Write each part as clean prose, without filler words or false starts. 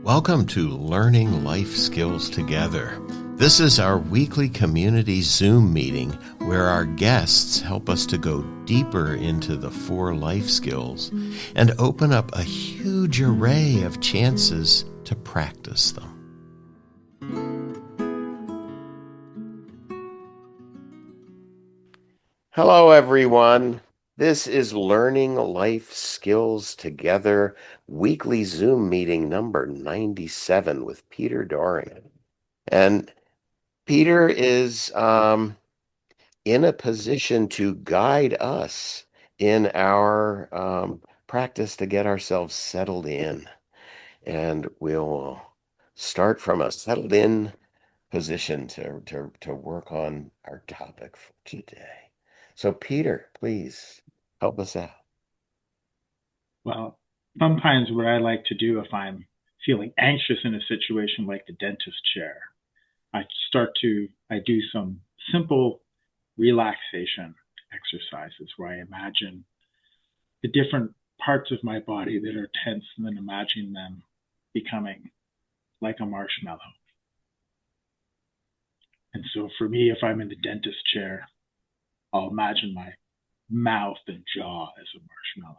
Welcome to Learning Life Skills Together. This is our weekly community Zoom meeting where our guests help us to go deeper into the 4 life skills and open up a huge array of chances to practice them. Hello, everyone. This is Learning Life Skills Together, weekly Zoom meeting number 97 with Peter Doehring. And Peter is in a position to guide us in our practice to get ourselves settled in. And we'll start from a settled in position to work on our topic for today. So Peter, please help us out. Well, sometimes what I like to do if I'm feeling anxious in a situation like the dentist chair, I do some simple relaxation exercises where I imagine the different parts of my body that are tense and then imagine them becoming like a marshmallow. And so for me, if I'm in the dentist chair, I'll imagine my mouth and jaw as a marshmallow.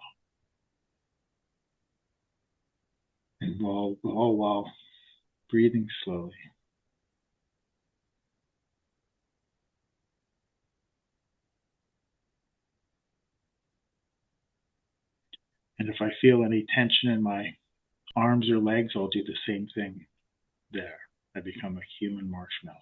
And all while breathing slowly. And if I feel any tension in my arms or legs, I'll do the same thing there. I become a human marshmallow.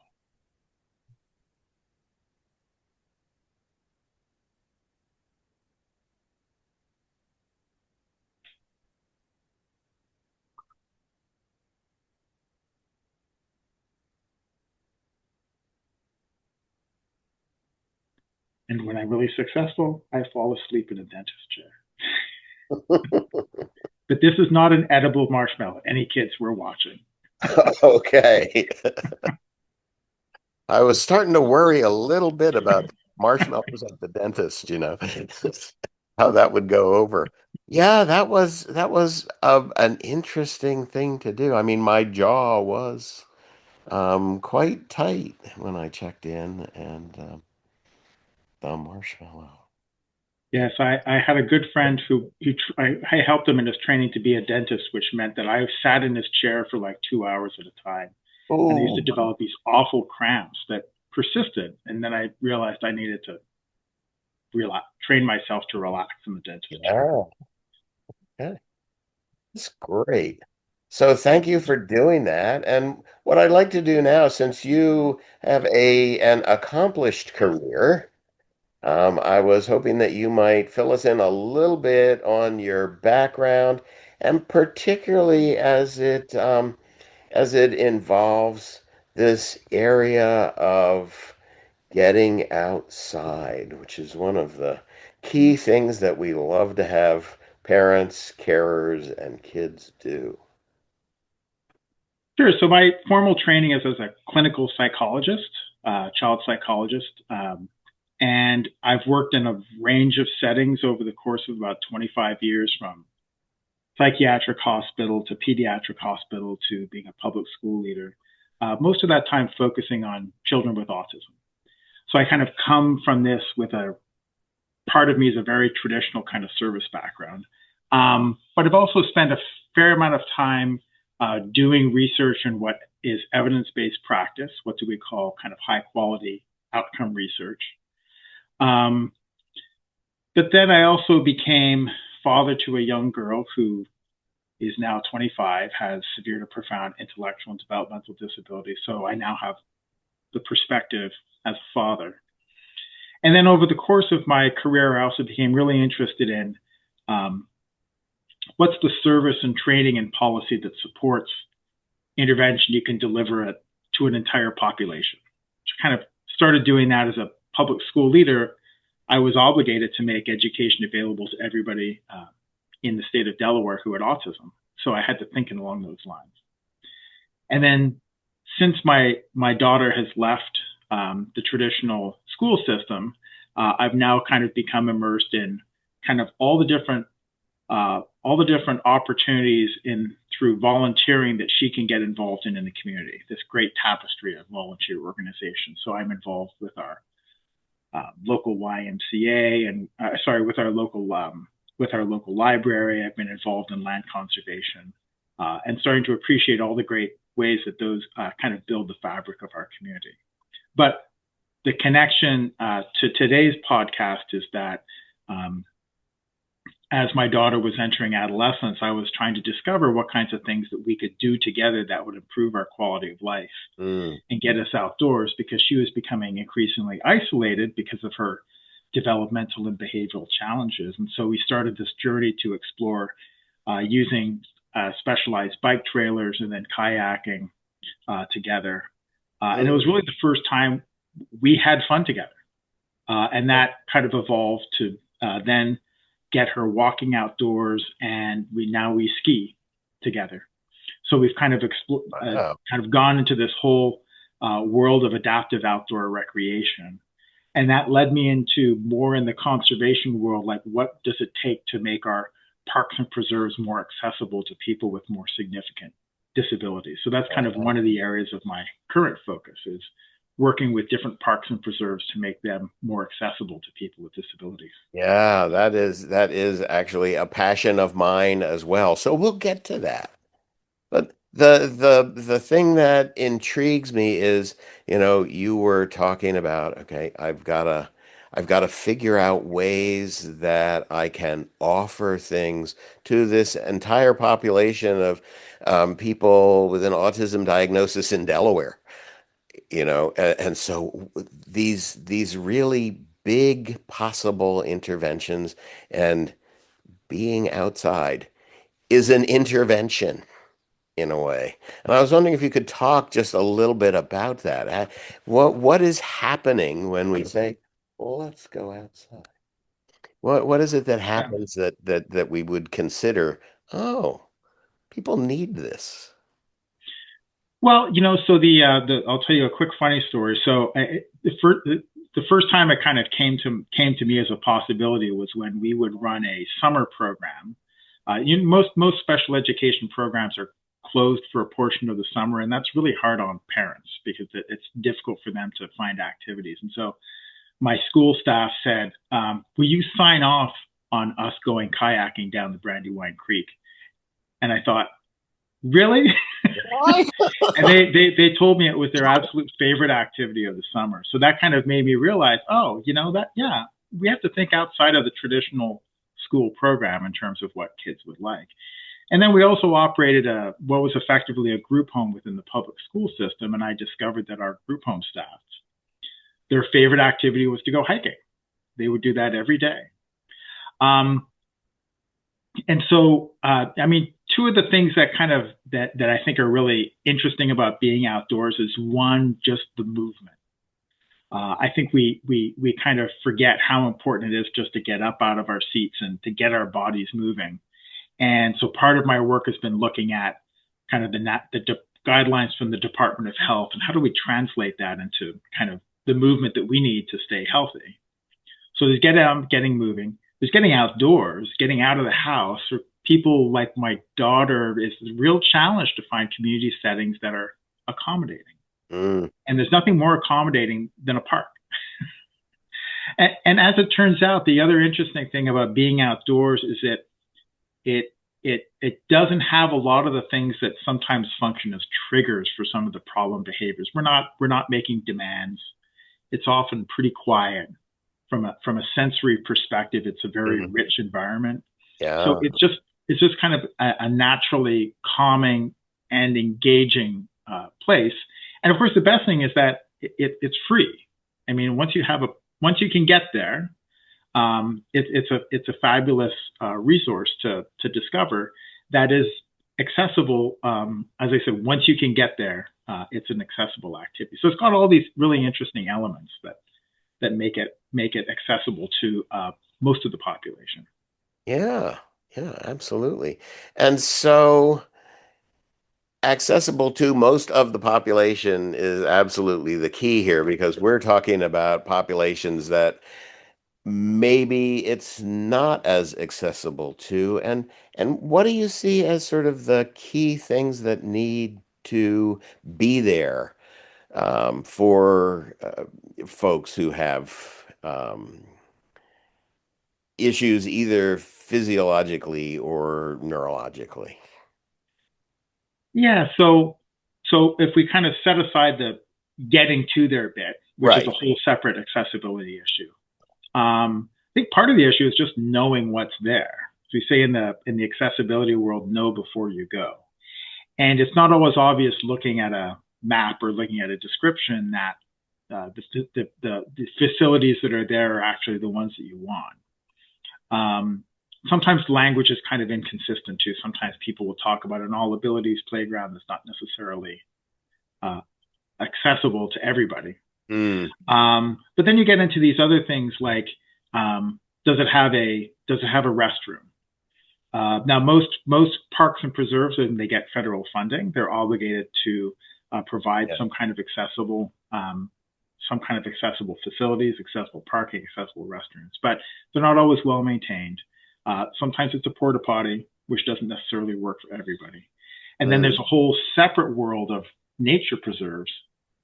And when I'm really successful, I fall asleep in a dentist chair. But this is not an edible marshmallow. Any kids were watching. Okay. I was starting to worry a little bit about marshmallows at the dentist, how that would go over. Yeah, that was an interesting thing to do. I mean, my jaw was quite tight when I checked in, and the marshmallow. Yes, I had a good friend I helped him in his training to be a dentist, which meant that I sat in his chair for like 2 hours at a time. And I used to develop these awful cramps that persisted. And then I realized I needed to train myself to relax in the dentist chair. Okay. That's great. So thank you for doing that. And what I'd like to do now, since you have an accomplished career, I was hoping that you might fill us in a little bit on your background, and particularly as it involves this area of getting outside, which is one of the key things that we love to have parents, carers, and kids do. Sure. So my formal training is as a clinical psychologist, child psychologist. And I've worked in a range of settings over the course of about 25 years, from psychiatric hospital to pediatric hospital to being a public school leader. Most of that time focusing on children with autism. So I kind of come from this with part of me is a very traditional kind of service background. But I've also spent a fair amount of time doing research in what is evidence-based practice. What do we call kind of high quality outcome research? But then I also became father to a young girl who is now 25, has severe to profound intellectual and developmental disabilities. So I now have the perspective as a father. And then over the course of my career, I also became really interested in what's the service and training and policy that supports intervention you can deliver it to an entire population. So kind of started doing that as a public school leader. I was obligated to make education available to everybody in the state of Delaware who had autism. So I had to think along those lines. And then since my daughter has left the traditional school system, I've now kind of become immersed in kind of all the different opportunities through volunteering that she can get involved in the community. This great tapestry of volunteer organizations. So I'm involved with our local YMCA and sorry, with our local library. I've been involved in land conservation and starting to appreciate all the great ways that those kind of build the fabric of our community. But the connection to today's podcast is that as my daughter was entering adolescence, I was trying to discover what kinds of things that we could do together that would improve our quality of life Mm. and get us outdoors because she was becoming increasingly isolated because of her developmental and behavioral challenges. And so we started this journey to explore using specialized bike trailers and then kayaking together. And it was Mm. really the first time we had fun together. And that kind of evolved to then get her walking outdoors, and we ski together. So we've Wow. kind of gone into this whole world of adaptive outdoor recreation, and that led me into more in the conservation world. Like, what does it take to make our parks and preserves more accessible to people with more significant disabilities? So that's kind of one of the areas of my current focus is working with different parks and preserves to make them more accessible to people with disabilities. Yeah, that is actually a passion of mine as well. So we'll get to that. But the thing that intrigues me is, you were talking about, okay, I've got to figure out ways that I can offer things to this entire population of people with an autism diagnosis in Delaware, and so these really big possible interventions and being outside is an intervention in a way. And I was wondering if you could talk just a little bit about that. What is happening when we say, well, let's go outside? What is it that Yeah. happens that we would consider, oh, people need this? Well, so the I'll tell you a quick funny story. So the first time it kind of came to me as a possibility was when we would run a summer program. Most special education programs are closed for a portion of the summer, and that's really hard on parents because it's difficult for them to find activities. And so my school staff said, "Will you sign off on us going kayaking down the Brandywine Creek?" And I thought, really? Why? And they told me it was their absolute favorite activity of the summer. So that kind of made me realize, oh, that, yeah, we have to think outside of the traditional school program in terms of what kids would like. And then we also operated what was effectively a group home within the public school system. And I discovered that our group home staff, their favorite activity was to go hiking. They would do that every day. Um, and so, I mean, two of the things that I think are really interesting about being outdoors is one, just the movement. I think we kind of forget how important it is just to get up out of our seats and to get our bodies moving. And so part of my work has been looking at kind of the guidelines from the Department of Health and how do we translate that into kind of the movement that we need to stay healthy. So there's getting moving, there's getting outdoors, getting out of the house. For people like my daughter, is a real challenge to find community settings that are accommodating. Mm. And there's nothing more accommodating than a park. And as it turns out, the other interesting thing about being outdoors is that it doesn't have a lot of the things that sometimes function as triggers for some of the problem behaviors. We're not making demands. It's often pretty quiet. From a sensory perspective, it's a very Mm. rich environment. So Yeah. it's just kind of a naturally calming and engaging place. And of course, the best thing is that it's free. I mean, once you can get there, it's a fabulous resource to discover that is accessible. As I said, once you can get there, it's an accessible activity. So it's got all these really interesting elements that make it accessible to most of the population. Yeah. Yeah, absolutely. And so accessible to most of the population is absolutely the key here because we're talking about populations that maybe it's not as accessible to? And what do you see as sort of the key things that need to be there for folks who have issues either physiologically or neurologically? Yeah, so if we kind of set aside the getting to their bit, which is a Right. whole separate accessibility issue, I think part of the issue is just knowing what's there. So we say in the accessibility world, know before you go, and it's not always obvious looking at a map or looking at a description that the facilities that are there are actually the ones that you want. Sometimes language is kind of inconsistent too. Sometimes people will talk about an all abilities playground that's not necessarily uh, accessible to everybody. Mm, But then you get into these other things like does it have a restroom? Now most parks and preserves, when they get federal funding, they're obligated to provide yeah. some kind of accessible facilities, accessible parking, accessible restrooms, but they're not always well maintained. Sometimes it's a porta potty, which doesn't necessarily work for everybody. And then there's Mm, a whole separate world of nature preserves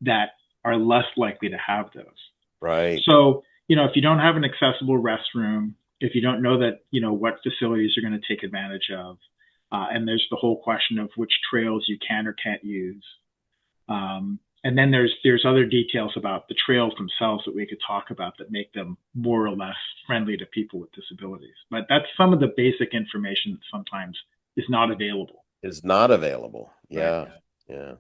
that are less likely to have those. right. So, if you don't have an accessible restroom, if you don't know that, what facilities you're going to take advantage of, and there's the whole question of which trails you can or can't use. And then there's other details about the trails themselves that we could talk about that make them more or less friendly to people with disabilities. But that's some of the basic information that sometimes is not available. Is not available. Right. Yeah. Yeah.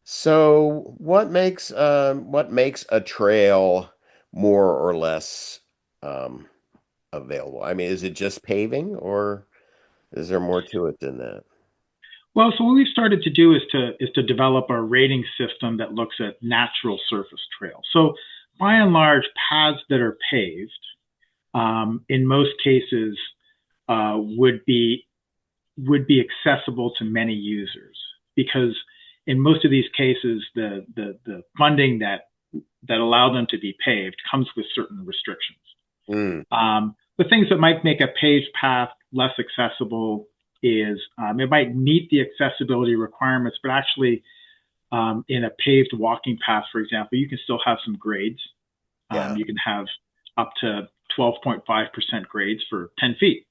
So what makes a trail more or less um available? I mean, is it just paving or is there more to it than that? Well, so what we've started to do is to develop a rating system that looks at natural surface trails. So by and large, paths that are paved, in most cases, would be accessible to many users because in most of these cases, the funding that allow them to be paved comes with certain restrictions. Mm, The things that might make a paved path less accessible is it might meet the accessibility requirements, but actually, in a paved walking path, for example, you can still have some grades. yeah. You can have up to 12.5% grades for 10 feet,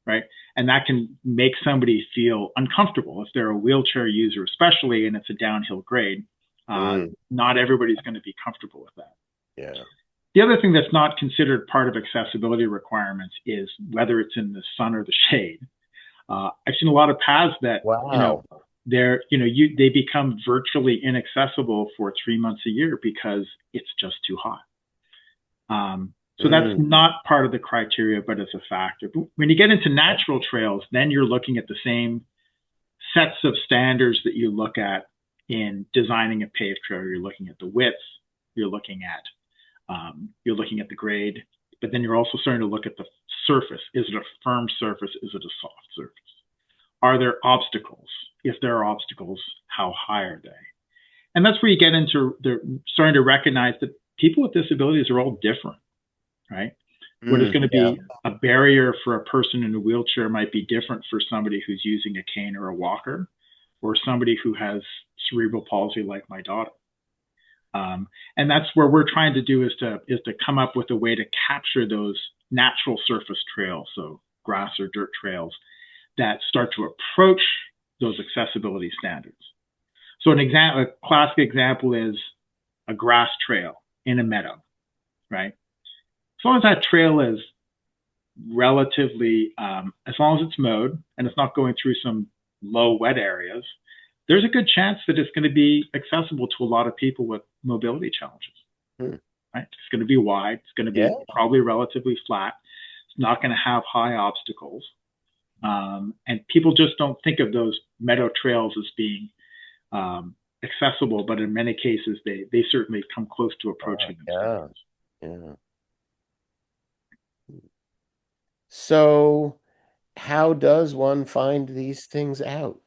right? And that can make somebody feel uncomfortable if they're a wheelchair user, especially, and it's a downhill grade. Mm, Not everybody's going to be comfortable with that. yeah. The other thing that's not considered part of accessibility requirements is whether it's in the sun or the shade. I've seen a lot of paths that Wow. they become virtually inaccessible for 3 months a year because it's just too hot. So that's Mm, not part of the criteria, but it's a factor. But when you get into natural trails, then you're looking at the same sets of standards that you look at in designing a paved trail. You're looking at the width, you're looking at you're looking at the grade, but then you're also starting to look at the surface. Is it a firm surface? Is it a soft surface? Are there obstacles? If there are obstacles, how high are they? And that's where you get into the starting to recognize that people with disabilities are all different, right? What is mm, going to yeah. be a barrier for a person in a wheelchair might be different for somebody who's using a cane or a walker, or somebody who has cerebral palsy like my daughter. And that's where we're trying to do is to come up with a way to capture those natural surface trails, so grass or dirt trails that start to approach those accessibility standards. So a classic example is a grass trail in a meadow, right? As long as that trail is relatively, as long as it's mowed and it's not going through some low wet areas, there's a good chance that it's going to be accessible to a lot of people with mobility challenges. Mm, Right? It's going to be wide. It's going to yeah. be probably relatively flat. It's not going to have high obstacles. And people just don't think of those meadow trails as being accessible, but in many cases, they certainly come close to approaching them Yeah. standards. Yeah. So how does one find these things out?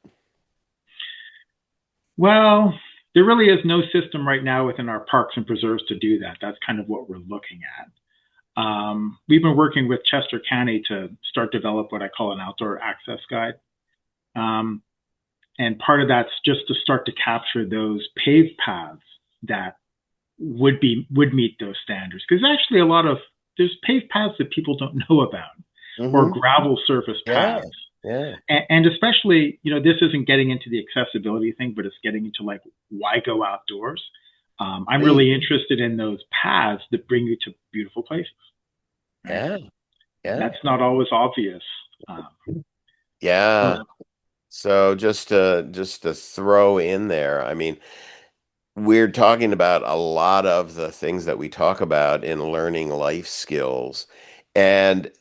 Well, there really is no system right now within our parks and preserves to do that. That's kind of what we're looking at. We've been working with Chester County to start develop what I call an outdoor access guide. Um, and part of that's just to start to capture those paved paths that would meet those standards. Because actually, a lot of there's paved paths that people don't know about, or Hmm. gravel surface Yeah. paths, Yeah. and especially this isn't getting into the accessibility thing, but it's getting into like why go outdoors. I'm Great. really interested in those paths that bring you to beautiful places, right? Yeah. Yeah. That's not always obvious. Um, Yeah. so So just to throw in there, I mean, we're talking about a lot of the things that we talk about in learning life skills. And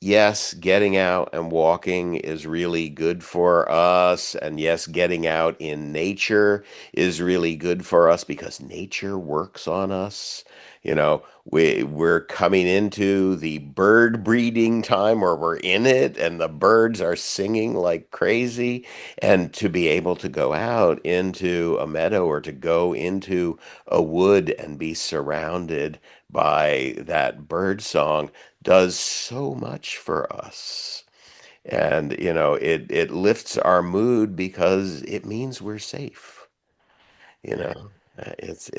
yes, getting out and walking is really good for us. And yes, getting out in nature is really good for us because nature works on us. We're coming into the bird breeding time or we're in it and the birds are singing like crazy. And to be able to go out into a meadow or to go into a wood and be surrounded by that bird song does so much for us. And, it lifts our mood because it means we're safe. You know, it's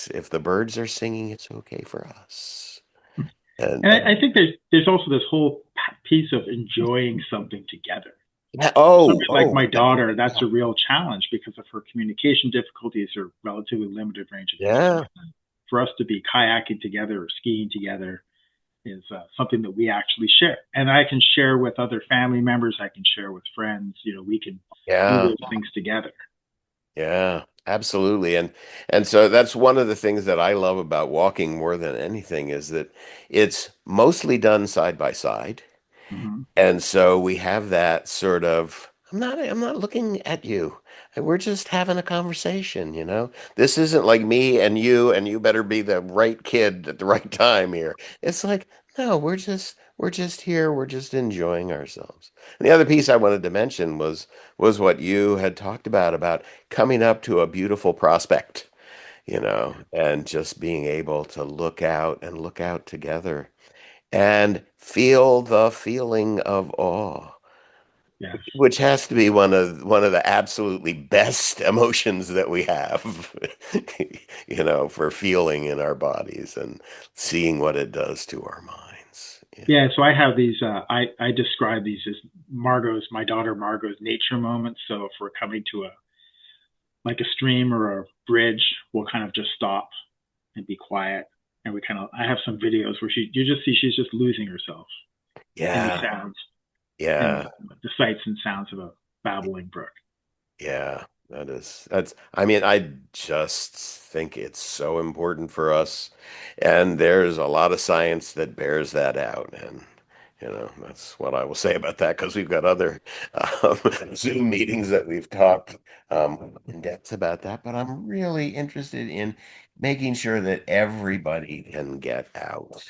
if the birds are singing, it's okay for us. And I think there's also this whole piece of enjoying something together. yeah, Somebody like oh, my daughter, that's a real challenge because of her communication difficulties or relatively limited range of yeah, usefulness. For us to be kayaking together or skiing together is something that we actually share, and I can share with other family members. I can share with friends. We can do yeah. those things together. Yeah, absolutely. And so that's one of the things that I love about walking more than anything is that it's mostly done side by side. Mm-hmm. And so we have that sort of, I'm not looking at you. We're just having a conversation. This isn't like me and you better be the right kid at the right time here. It's like, no, we're just here, we're just enjoying ourselves. And the other piece I wanted to mention was what you had talked about coming up to a beautiful prospect, and just being able to look out together and feel the feeling of awe, Yes. which has to be one of the absolutely best emotions that we have, for feeling in our bodies and seeing what it does to our minds. Yeah. Yeah. So I have these. I describe these as my daughter Margot's nature moments. So if we're coming to a stream or a bridge, we'll kind of just stop and be quiet. And I have some videos where you just see she's just losing herself in the Yeah. sounds and Yeah. the sights and sounds of a babbling brook. Yeah, I mean, I just think it's so important for us. And there's a lot of science that bears that out. And, that's what I will say about that because we've got other um, Zoom meetings that we've talked in depth about that. But I'm really interested in making sure that everybody can get out.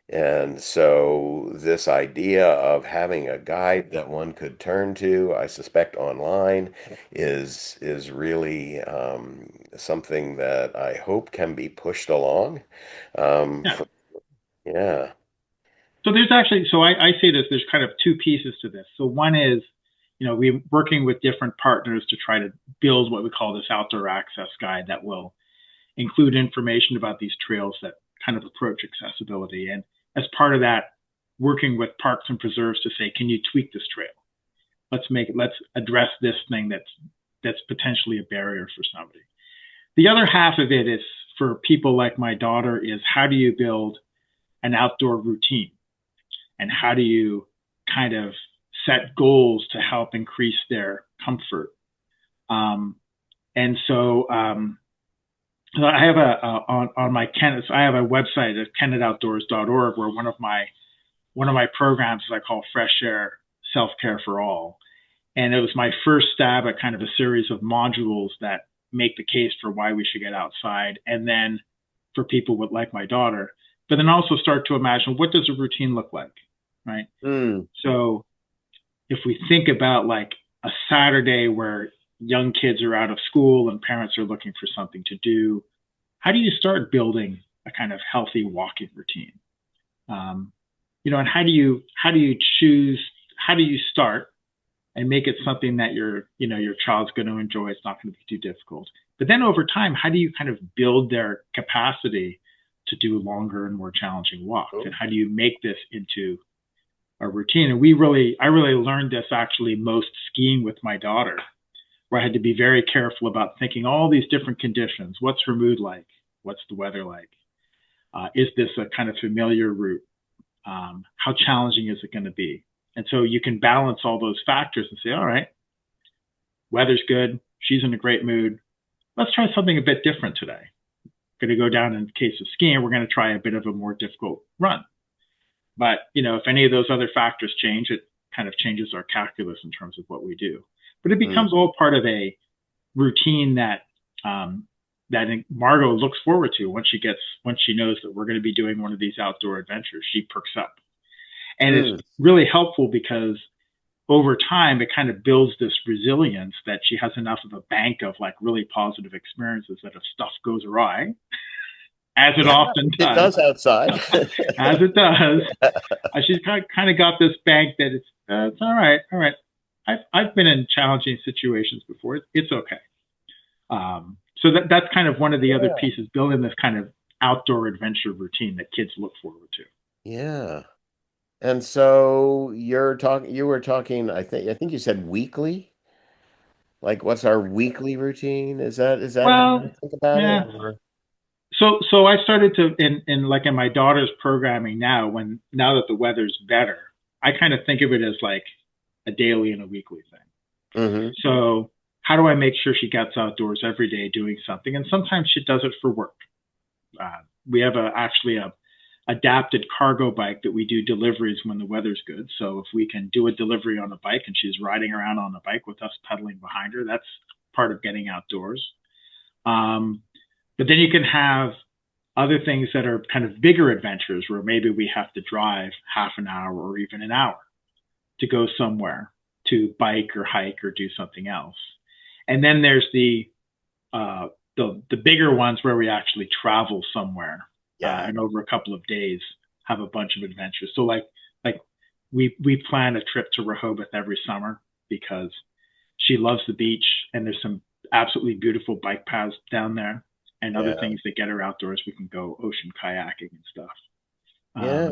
And so this idea of having a guide that one could turn to, I suspect online, is really something that I hope can be pushed along. Um, Yeah. f- yeah. So there's actually, so I say this, there's kind of two pieces to this. So one is, we're working with different partners to try to build what we call this outdoor access guide that will include information about these trails that kind of approach accessibility. And as part of that, working with parks and preserves to say, can you tweak this trail? Let's address this thing that's potentially a barrier for somebody. The other half of it is for people like my daughter is how do you build an outdoor routine and how do you kind of set goals to help increase their comfort. Um, and so I have on my Kenneth. I have a website at kennetoutdoors.org where one of my programs is I call Fresh Air Self Care for All, and it was my first stab at kind of a series of modules that make the case for why we should get outside, and then for people with like my daughter, but then also start to imagine what does a routine look like, right? Mm, So if we think about like a Saturday where young kids are out of school and parents are looking for something to do, how do you start building a kind of healthy walking routine? Um, and how do you choose? How do you start and make it something that your child's going to enjoy? It's not going to be too difficult. But then over time, how do you kind of build their capacity to do longer and more challenging walks? And Cool. how do you make this into a routine? And I really learned this actually most skiing with my daughter, where I had to be very careful about thinking all these different conditions. What's her mood like? What's the weather like? Is this a kind of familiar route? How challenging is it going to be? And so you can balance all those factors and say, all right, weather's good. She's in a great mood. Let's try something a bit different today. Going to go down in the case of skiing, we're going to try a bit of a more difficult run. But, if any of those other factors change, it kind of changes our calculus in terms of what we do. But it becomes Mm. all part of a routine that Margot looks forward to once she knows that we're going to be doing one of these outdoor adventures. She perks up, and it's Mm. really helpful because over time it kind of builds this resilience that she has enough of a bank of like really positive experiences that if stuff goes awry, as it Yeah, often it does, does outside. as it does, she's kind of got this bank that it's all right, all right. I've been in challenging situations before. It's okay. So that's kind of one of the other Yeah. pieces, building this kind of outdoor adventure routine that kids look forward to. Yeah. And so you were talking, I think you said weekly? Like what's our weekly routine? Is that how Well, you think about it? yeah. Or So I started to in my daughter's programming now that the weather's better, I kind of think of it as like a daily and a weekly thing. hmm So how do I make sure she gets outdoors every day doing something? And sometimes she does it for work. We have actually a adapted cargo bike that we do deliveries when the weather's good. So if we can do a delivery on a bike and she's riding around on the bike with us pedaling behind her, that's part of getting outdoors. Um, but then you can have other things that are kind of bigger adventures where maybe we have to drive half an hour or even an hour to go somewhere to bike or hike or do something else. And then there's uh, the bigger ones where we actually travel somewhere Yeah. and over a couple of days have a bunch of adventures. So like we plan a trip to Rehoboth every summer because she loves the beach and there's some absolutely beautiful bike paths down there and other Yeah. things that get her outdoors. We can go ocean kayaking and stuff. Yeah.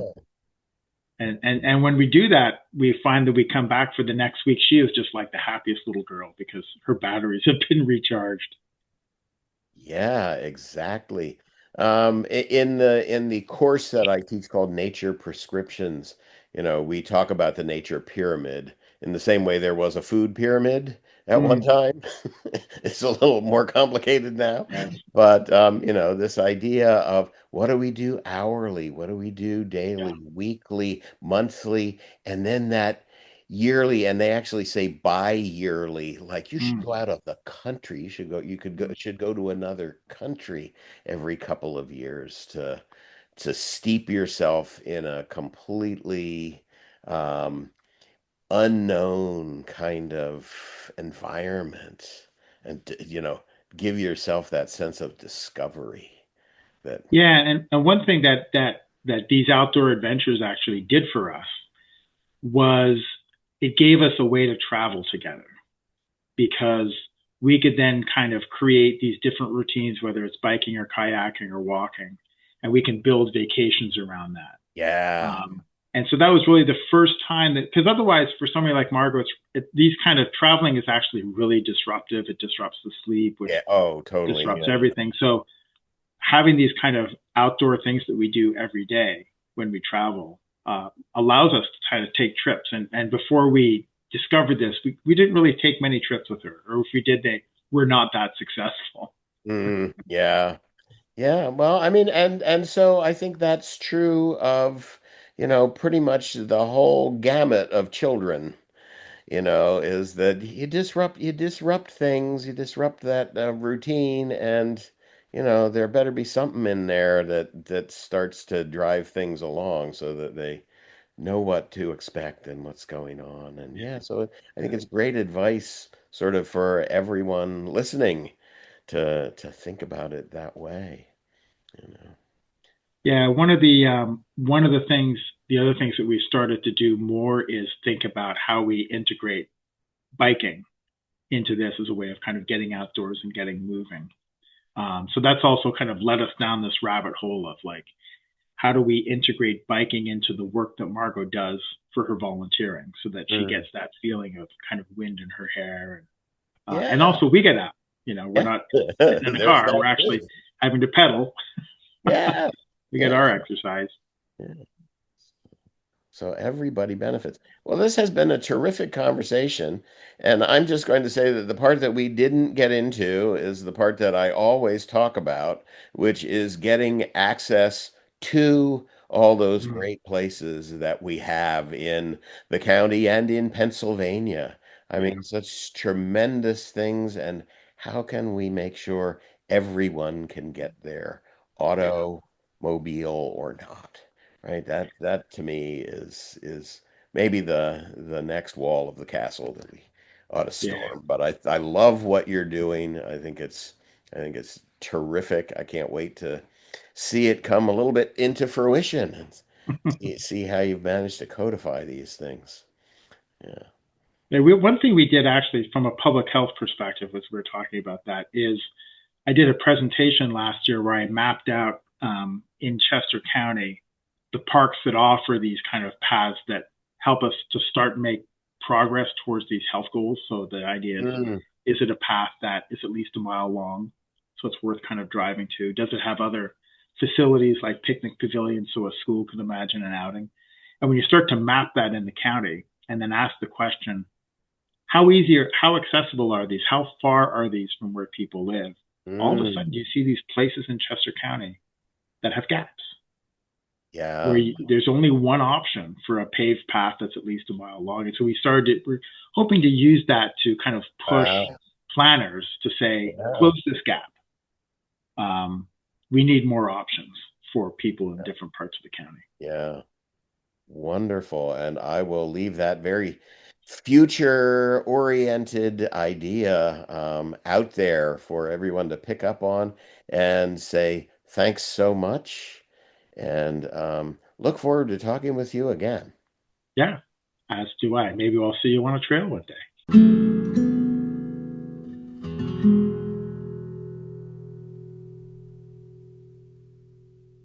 And when we do that, we find that we come back for the next week. She is just like the happiest little girl because her batteries have been recharged. Yeah, exactly. In the course that I teach called Nature Prescriptions, we talk about the nature pyramid in the same way there was a food pyramid at one Mm, time. It's a little more complicated now, yes. but this idea of what do we do hourly, what do we do Yeah. daily, weekly, monthly, and then that yearly, and they actually say bi-yearly, like you should Mm, go out of the country, should go to another country every couple of years to steep yourself in a completely um unknown kind of environment and give yourself that sense of discovery that yeah, and one thing that these outdoor adventures actually did for us was it gave us a way to travel together because we could then kind of create these different routines, whether it's biking or kayaking or walking, and we can build vacations around that. yeah. And so that was really the first time that, because otherwise, for somebody like Margot, these kind of traveling is actually really disruptive. It disrupts the sleep, which Yeah, oh, totally. disrupts Yeah. everything. So having these kind of outdoor things that we do every day when we travel allows us to kind of take trips. And before we discovered this, we didn't really take many trips with her, or if we did, they were not that successful. Yeah. Yeah, well, I mean, and so I think that's true of, pretty much the whole gamut of children, is that you disrupt things, you disrupt that routine, and there better be something in there that starts to drive things along so that they know what to expect and what's going on. And yeah, so I think it's great advice sort of for everyone listening to think about it that way, you know. Yeah, the other things that we started to do more is think about how we integrate biking into this as a way of kind of getting outdoors and getting moving. So that's also kind of led us down this rabbit hole of like, how do we integrate biking into the work that Margot does for her volunteering so that she Mm. gets that feeling of kind of wind in her hair, and Yeah, also we get out. We're yeah. not sitting in the There's car; that we're actually too. having to pedal. Yeah, We get yeah, our exercise. yeah. So everybody benefits. Well, this has been a terrific conversation. And I'm just going to say that the part that we didn't get into is the part that I always talk about, which is getting access to all those Mm, great places that we have in the county and in Pennsylvania. I yeah, mean, such tremendous things. And how can we make sure everyone can get there, yeah, automobile or not? Right? That to me is maybe the next wall of the castle that we ought to yeah. storm. But I love what you're doing. I think it's terrific. I can't wait to see it come a little bit into fruition and see how you've managed to codify these things. Yeah. Yeah, one thing we did actually, from a public health perspective, as we were talking about that, is I did a presentation last year where I mapped out in Chester County the parks that offer these kind of paths that help us to start make progress towards these health goals. So the idea Mm, is it a path that is at least a mile long, so it's worth kind of driving to? Does it have other facilities like picnic pavilions so a school can imagine an outing? And when you start to map that in the county and then ask the question, how accessible are these? How far are these from where people live? All of a mm, sudden, you see these places in Chester County that have gaps where yeah. there's only one option for a paved path that's at least a mile long. And so we're hoping to use that to kind of push Wow. planners to say, Yeah. close this gap. We need more options for people in different parts of the county. Yeah. Wonderful. And I will leave that very future oriented idea out there for everyone to pick up on and say, thanks so much. And look forward to talking with you again. Yeah, as do I. Maybe I'll see you on a trail one day.